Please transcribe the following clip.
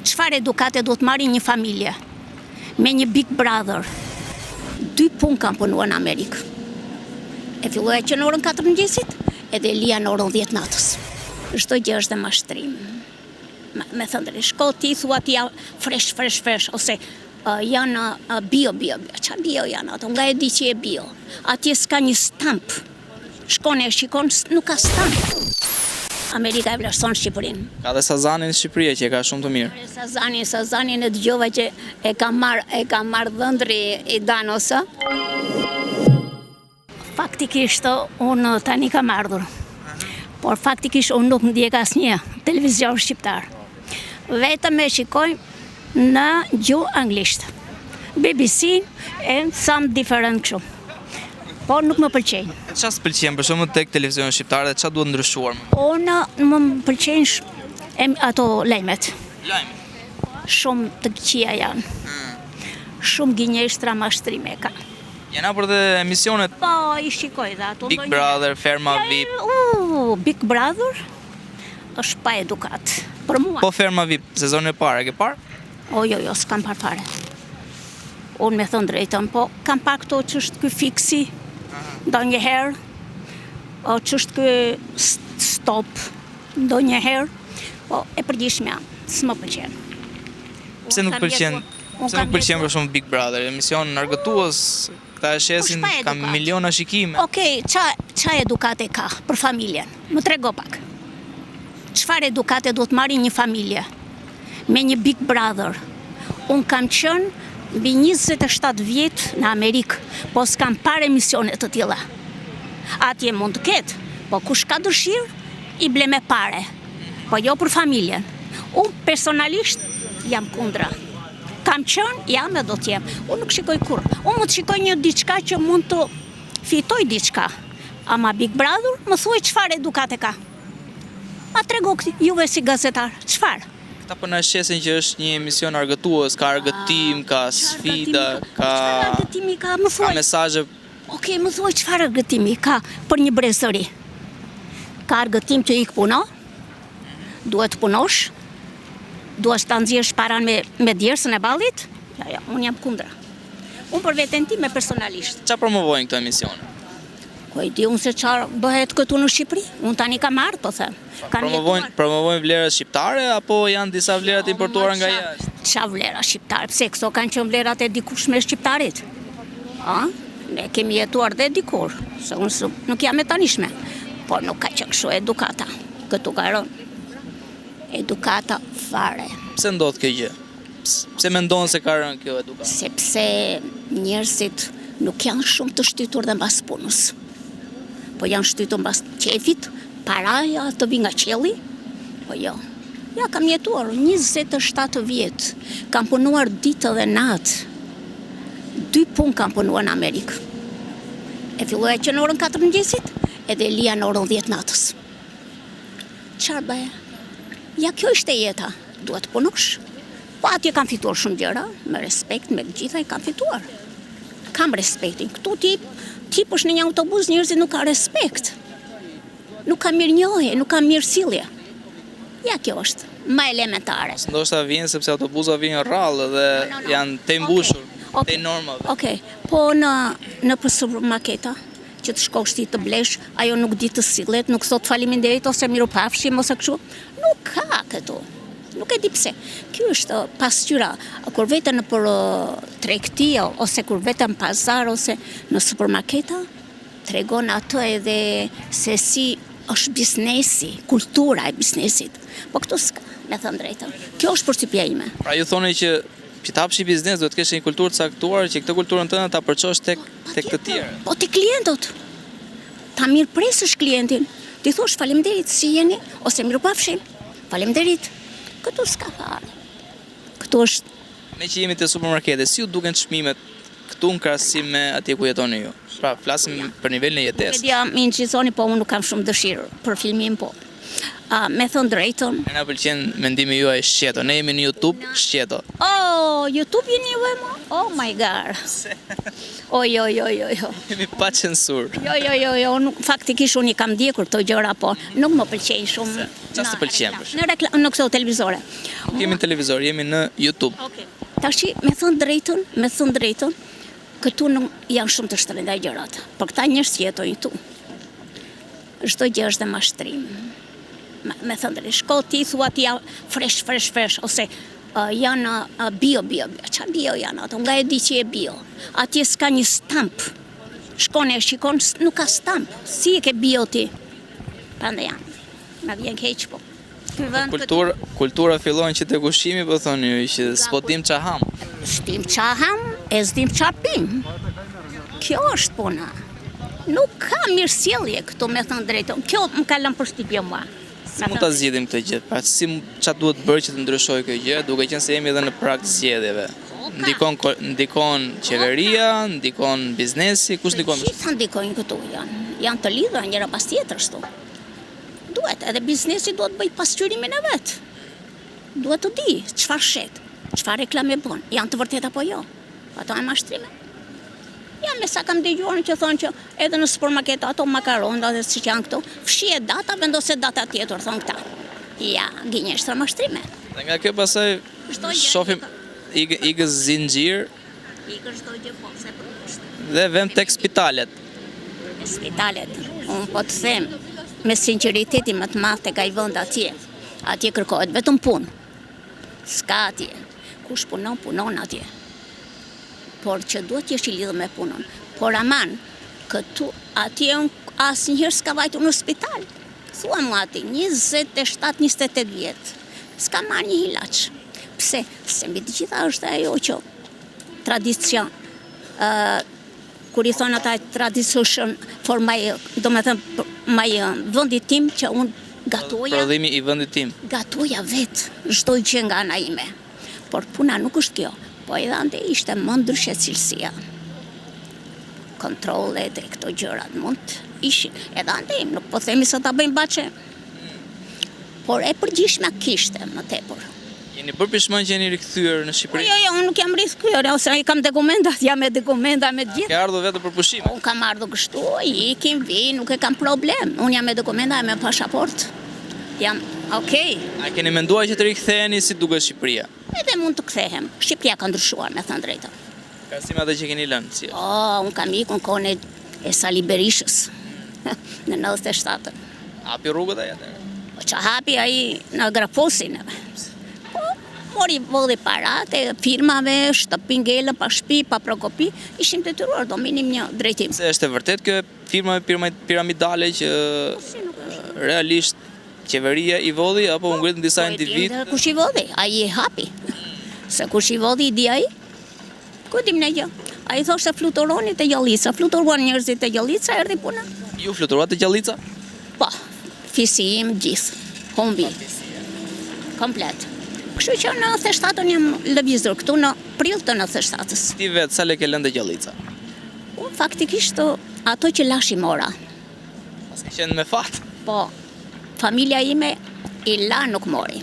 Çfarë edukate do të marrë një familje me një Big Brother? 2 punë kam punuar në Amerikë. E filloja që në orën 4 mëngjesit, edhe lija në orën 10 natës. Çdo gjë është dhe mashtrim. Me thënë drejt, shko ti thua ti fresh, ose janë bio. Qa bio janë ato? Nga e di që e bio. Atje s'ka një stamp. Shkon e shikon, nuk ka stamp. Amerika e vlerëson Shqipërinë. Ka dhe Sazanin në Shqipëri që e ka shumë të mirë. Sazanin e dëgjova që e ka marrë dhëndri i Danosë. Faktikisht unë tani kam ardhur. Por faktikisht unë nuk ndjek asnjë televizion shqiptar. Vetëm e shikoj në gjuhë anglisht. BBC and some different kështu. Por nuk më pëlqejnë. Qa s'pëlqen për shumë tek televizion shqiptar dhe qa duhet ndryshuar? Unë më pëlqejnë ato lajmet. Shumë të këqija janë. Shumë gënjeshtra mashtrime ka. Jena për dhe emisionet? Po, i shikoj dhe ato. Big Brother, Ferma VIP. Big Brother është pa edukat. Për mua. Po Ferma VIP, sezonin e parë, e ke parë? Jo, s'kam parë fare. Unë me thënë drejtën, po kam parë këto që është ky fiksi. Ndonjëherë, që është ky stop, ndonjëherë, po e përgjithshmja, s'më pëlqen. Pse nuk pëlqen për shumë Big Brother, emision argëtues, këta e shesin, ka miliona shikime. Okej, qa edukate ka për familjen? Më trego pak. Çfarë edukate do të marrë një familje me një Big Brother? Unë kam qenë mbi 27 vjet në Amerikë, po s'kam parë emisione të tilla. Atje mund të ketë, po kush ka dëshirë, i ble me pare. Po jo për familjen. Unë personalisht jam kundra. Kam qenë, jam e do t'jem. Unë nuk shikoj kur. Unë mund të shikoj një diçka që mund të fitoj diçka. Ama Big Brother, më thuaj çfarë edukate ka. Ma trego juve si gazetar, çfarë? Këta po na shesin që është një emision argëtues, ka argëtim, ka sfida, ka mesazhe. Okej, më thuaj çfarë argëtimi ka për një brezëri? Ka argëtim që ik puno? Duhet të punosh? Duhet të nxjerrësh paran me djersën e ballit? Ja, unë jam kundra. Unë për veten time personalisht. Çfarë promovojnë këto emisione? Po i di unë se çfarë bëhet këtu në Shqipëri. Unë tani kam ardhur, po them. Promovojnë vlerat shqiptare apo janë disa vlerat importuara nga jashtë? Qa vlera shqiptare? Pse këto kanë qenë vlerat e dikushme shqiptarit? Ne kemi jetuar dhe dikur, se unë nuk jam e tanishme. Por nuk ka që kështu edukata. Këtu ka rënë. Edukata fare. Pse ndodh kjo gjë? Pse mendon se ka rënë kjo edukata? Sepse njerëzit nuk janë shumë të shtytur dhe mbas punës. Po janë shtytur mbas qefit, paraja të vi nga qielli. Po jo. Ja, kam jetuar 27 vjet. Kam punuar ditë dhe natë. 2 punë kam punuar në Amerikë. E filloja që në orën 4 mëngjesit, edhe lija në orën 10 natës. Çfarë bëja? Ja, kjo ishte jeta. Duhet punosh. Po atje kam fituar shumë gjëra, me respekt, me gjitha i kam fituar. Kam respektin. Këtu ti pësh në një autobus, njerëzit nuk ka respekt. Nuk ka mirënjohje, nuk ka mirësillje. Ja, kjo është më elementare. Ndoshta vjen sepse autobusa vjen rrallë dhe janë të mbushur, të normave. Okej, po në supermarketa, që të shkosh ti të blesh, ajo nuk di të sillet, nuk thot faleminderit ose mirupafshim ose kështu. Nuk ka këtu. Nuk e di pse. Ky është pasqyra. Kur vetëm në për tregti ose kur vetëm pazar ose në supermarketa, tregon atë edhe se si është biznesi, kultura e biznesit. Po këtu s'ka, me thënë drejtën. Kjo është përshtypja ime. Pra ju thoni që të hapësh biznes duhet të kesh një kulturë të caktuar që këtë kulturën tënde ta përçosh tek të tjerë. Po tek klientët. Ta mirëpresësh klientin. Ti thosh faleminderit si jeni ose mirupafshim. Faleminderit. Këtu s'ka fare. Këtu është. Ne që jemi te supermarketet, si ju duken çmimet këtu në krahasim me atje ku jetoni ju? Pra, flasim për nivelin e jetesës. Media më inqizoni, po unë nuk kam shumë dëshirë për filmin, po. Me thënë drejtën. Ne na pëlqen mendimi juaj shqeto. Ne jemi në YouTube shqeto. Oh, YouTube jeni ju e mo? Oh my god. Jo. Jemi pa censur. Jo, faktikisht unë i kam ndjekur këto gjëra, po nuk më pëlqejnë shumë. Çfarë të pëlqen për shembull? Në këto televizore. Nuk jemi në televizor, jemi në YouTube. Okej. Tashi, me thënë drejtën, këtu nuk janë shumë të shtrenjta gjërat. Por këta njerëz që jetojnë këtu, çdo gjë është dhe mashtrim. Me thënë drejtë, shko ti thua ti fresh, ose janë bio. Qa bio janë ato? Nga e di që e bio. Atje s'ka një stamp. Shkon e shikon, nuk ka stamp. Si e ke bio ti? Prandaj janë. Na vjen keq po. Kultura fillon që te ushqimi, po thoni ju, që s'po dim qa ham. S'dim qa ham, e s'dim qa pim. Kjo është puna. Nuk ka mirësjellje këtu, me thënë drejtën. Kjo më ka lënë përshtypje mua. Si mund ta zgjidhim këtë gjë? Pra si çfarë duhet bërë që të ndryshojë kjo gjë, duke qenë se jemi edhe në prag të zgjedhjeve. Ndikon qeveria, ndikon biznesi, kush ndikon? Gjithë ndikojnë këtu janë të lidhura njëra pas tjetrës këtu. Duhet edhe biznesi duhet bëj pasqyrimin e vet. Duhet të di çfarë shet, çfarë reklame bën, janë të vërteta apo jo. Ato janë mashtrime. Ja, me sa kam dëgjuar që thonë që edhe në supermarket ato makaronda dhe siç janë këtu, fshije data, vendose data tjetër, thonë këta. Ja, gënjeshtra mashtrime. Dhe nga kjo pasaj shohim ikës zinxhir. Ikës çdo gjë po, se për dhe vëm tek spitalet. Spitalet, unë po të them, me sinqeriteti më të madh tek ai vend atje. Atje kërkohet vetëm punë. S'ka atje. Kush punon atje. Por që duhet që jesh i lidhur me punën. Por aman, këtu atje asnjëherë s'ka vajtur në spital. Thua mua aty, 27-28 vjet. S'ka marrë një ilaç. Pse? Se mbi të gjitha është ajo që tradicion. Kur i thonë ata tradition for my, domethënë my vendit tim që unë gatoja. Prodhimi i vendit tim. Gatoja vet, çdo gjë nga ana ime. Por puna nuk është kjo. Po edhe ande ishte më ndryshe cilësia. Kontrole dhe këto gjërat mund ishin. Edhe ande nuk po themi se ta bëjmë bache. Por e përgjithshme kishte më tepër. Jeni bërë pishman që jeni rikthyer në Shqipëri? Jo, unë nuk jam rikthyer, ose kam dokumentat, jam me dokumenta me gjithë. Ke ardhur vetëm për pushime? Unë kam ardhur kështu, ikim, vi, nuk e kam problem. Unë jam me dokumenta e me pasaport. Jam okay. A keni menduar që të riktheheni si duket Shqipëria? Edhe mund të kthehem. Shqipëria ka ndryshuar, me thënë drejtën. Ka si me atë që keni lënë, si? Unë kam ikur në kohën e Sali Berishës, në 97. Hapi rrugët ai atë? Po që hapi ai në Grafosin. Po, mori vëlli parat e firmave, shtëpi ngele, pa shtëpi, pa prokopi, ishim detyruar do minim një drejtim. Se është e vërtet kjo firma piramidale që realisht qeveria i vodhi apo u ngritën disa individ? Kush i vodhi? Ai e hapi. Se kush i vodhi i di ai? Ku dim ne gjë? Ai thoshte fluturoni te Gjallica, fluturuan njerëzit te Gjallica, erdhi puna. Ju fluturuat te Gjallica? Po, fisi im gjithë, humbi. Komplet. Kështu që në 97-ën jam lëvizur këtu në prill të 97-s. Ti vetë sa lekë lënë te Gjallica? Unë faktikisht ato që lashi mora. Pas ke qenë me fat? Po, familja ime i la nuk mori.